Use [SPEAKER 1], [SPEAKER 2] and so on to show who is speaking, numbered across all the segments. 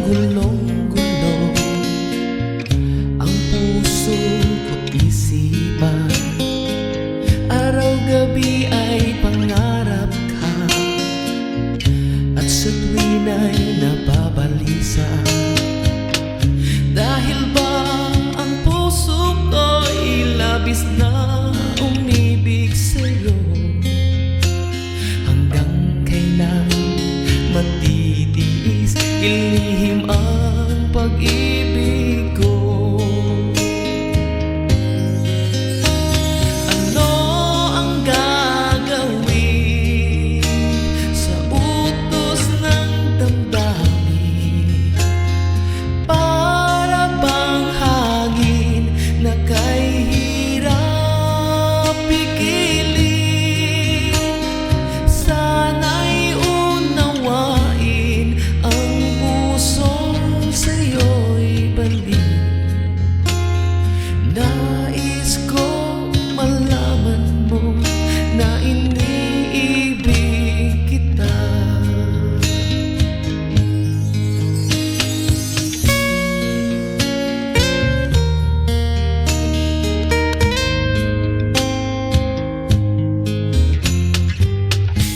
[SPEAKER 1] gulong-gulo ang puso ko't isipan. Araw-gabi ay pangarap ka, at sa tuwin ay nababalisa. Dahil ba ang puso ko'y labis na umibig sa'yo? Hanggang kailan matitiis ilihim ang pag-ibig ko? Ano ang gagawin sa utos ng damdamin? Para bang hangin na kay hirap pigilin? Sana'y unawain ang pusong sa'yo'y balik. Nais ko malaman mo na iniibig kita.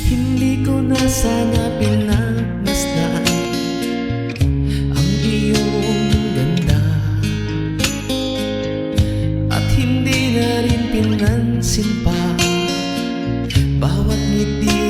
[SPEAKER 1] Hindi ko na sana pinagmasdan ang iyong ganda, at hindi na rin pinansin pa bawat ngiti